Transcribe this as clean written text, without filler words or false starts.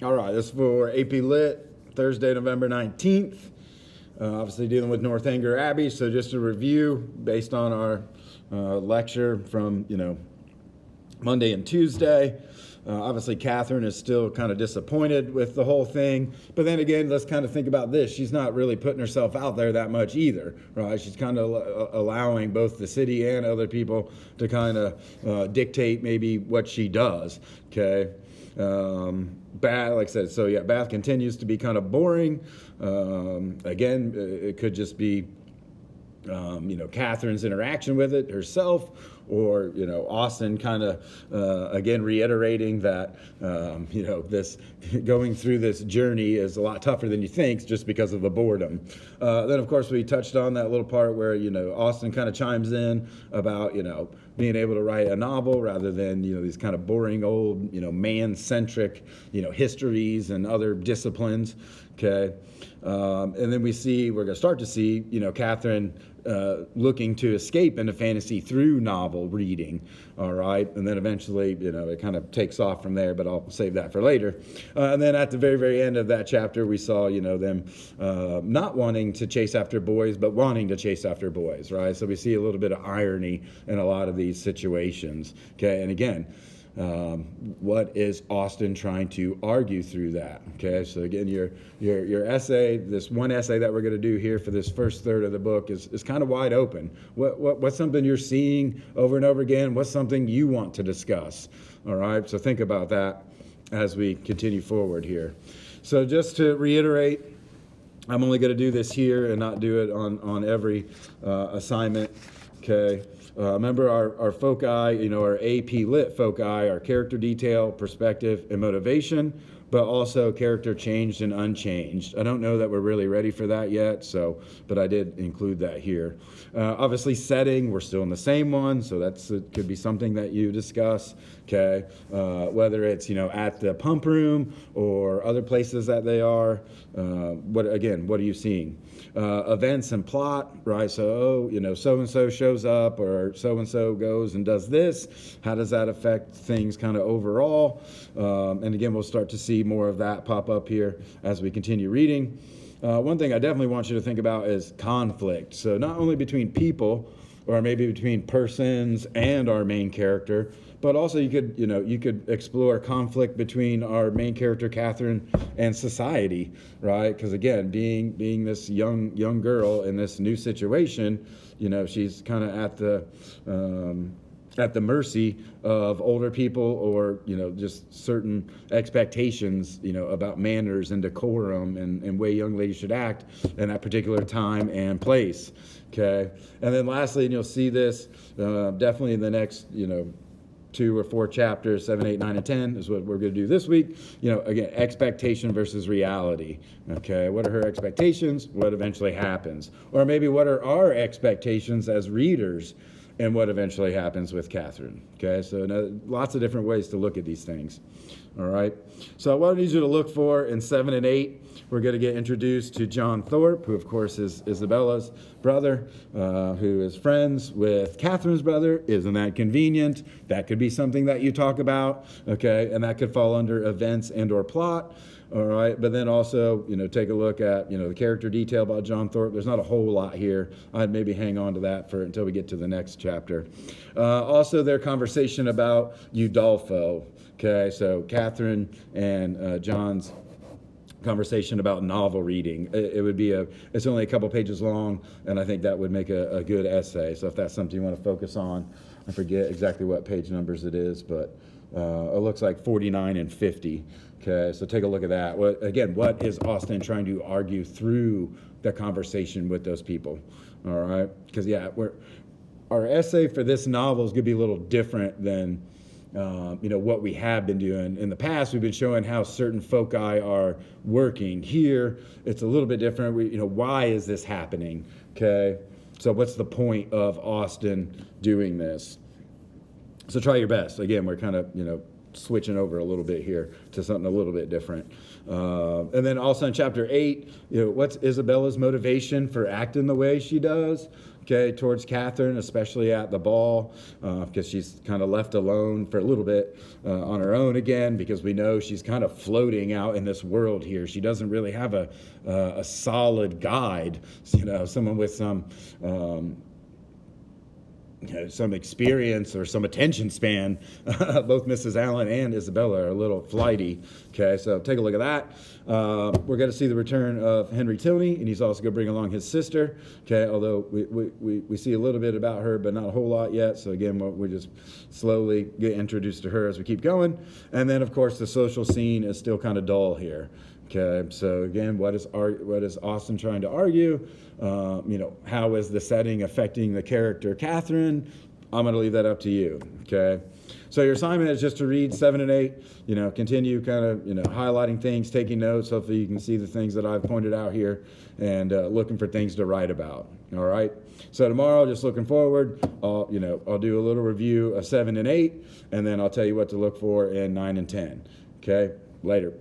All right, this is for AP Lit, Thursday, November 19th. Obviously dealing with Northanger Abbey, so just a review based on our lecture from, Monday and Tuesday. Obviously, Catherine is still kind of disappointed with the whole thing. But then again, let's kind of think about this. She's not really putting herself out there that much either, right? She's kind of allowing both the city and other people to kind of dictate maybe what she does, okay? Bath, like I said, so yeah, Bath continues to be kind of boring. Again, it could just be Catherine's interaction with it herself, or, Austin kind of, again, reiterating that, this going through this journey is a lot tougher than you think just because of the boredom. Then, of course, we touched on that little part where, Austin kind of chimes in about, being able to write a novel rather than, these kind of boring old, man-centric, histories and other disciplines, okay? And then we're going to start to see, Catherine looking to escape into fantasy through novel reading, all right? And then eventually, it kind of takes off from there, but I'll save that for later. And then at the very, very end of that chapter, we saw, them not wanting to chase after boys, but wanting to chase after boys, right? So we see a little bit of irony in a lot of these situations, okay? And again, what is Austin trying to argue through that? Okay, so again, your essay, this one essay that we're going to do here for this first third of the book is kind of wide open. What's something you're seeing over and over again? What's something you want to discuss? All right, so think about that as we continue forward here. So just to reiterate, I'm only going to do this here and not do it on every assignment. Okay. Remember our foci, our AP Lit foci, our character detail, perspective, and motivation, but also character changed and unchanged. I don't know that we're really ready for that yet, but I did include that here. Obviously, setting, we're still in the same one, so it could be something that you discuss, okay? Whether it's, at the pump room or other places that they are. What are you seeing? Events and plot, right? So, so-and-so shows up or so-and-so goes and does this. How does that affect things kind of overall? And again, we'll start to see more of that pop up here as we continue reading. One thing I definitely want you to think about is conflict. So not only between people or maybe between persons and our main character, but also you could explore conflict between our main character Catherine and society, right? Because again, being this young girl in this new situation, she's kind of at the mercy of older people or, just certain expectations, about manners and decorum and way young ladies should act in that particular time and place, okay? And then lastly, and you'll see this definitely in the next, 2 or 4 chapters, 7, 8, 9, and 10 is what we're going to do this week. Again, expectation versus reality. Okay, what are her expectations? What eventually happens? Or maybe what are our expectations as readers and what eventually happens with Catherine? Okay, so lots of different ways to look at these things. All right, so what I need you to look for in 7 and 8, we're going to get introduced to John Thorpe, who of course is Isabella's brother, who is friends with Catherine's brother. Isn't that convenient? That could be something that you talk about, okay, and that could fall under events and or plot. All right, but then also, take a look at, the character detail about John Thorpe. There's not a whole lot here. I'd maybe hang on to that until we get to the next chapter. Also, their conversation about Udolpho. Okay, so Catherine and John's conversation about novel reading. It's only a couple pages long, and I think that would make a good essay. So if that's something you want to focus on, I forget exactly what page numbers it is, but it looks like 49 and 50. Okay, so take a look at that. What is Austin trying to argue through the conversation with those people? All right, because our essay for this novel is going to be a little different than what we have been doing. In the past, we've been showing how certain foci are working. Here, it's a little bit different. Why is this happening? Okay, so what's the point of Austin doing this? So try your best. Again, we're kind of, switching over a little bit here to something a little bit different. And then also in chapter 8, what's Isabella's motivation for acting the way she does? okay, towards Catherine, especially at the ball, because she's kind of left alone for a little bit on her own again, because we know she's kind of floating out in this world here. She doesn't really have a solid guide, someone with some experience or some attention span. Both Mrs. Allen and Isabella are a little flighty. Okay, so take a look at that. We're going to see the return of Henry Tilney, and he's also going to bring along his sister. Okay, although we see a little bit about her, but not a whole lot yet. So again, we just slowly get introduced to her as we keep going. And then, of course, the social scene is still kind of dull here. Okay, so again, what is Austen trying to argue? How is the setting affecting the character Catherine? I'm going to leave that up to you. Okay, so your assignment is just to read 7 and 8. Continue kind of highlighting things, taking notes. Hopefully, you can see the things that I've pointed out here, and looking for things to write about. All right. So tomorrow, just looking forward, I'll do a little review of 7 and 8, and then I'll tell you what to look for in 9 and 10. Okay. Later.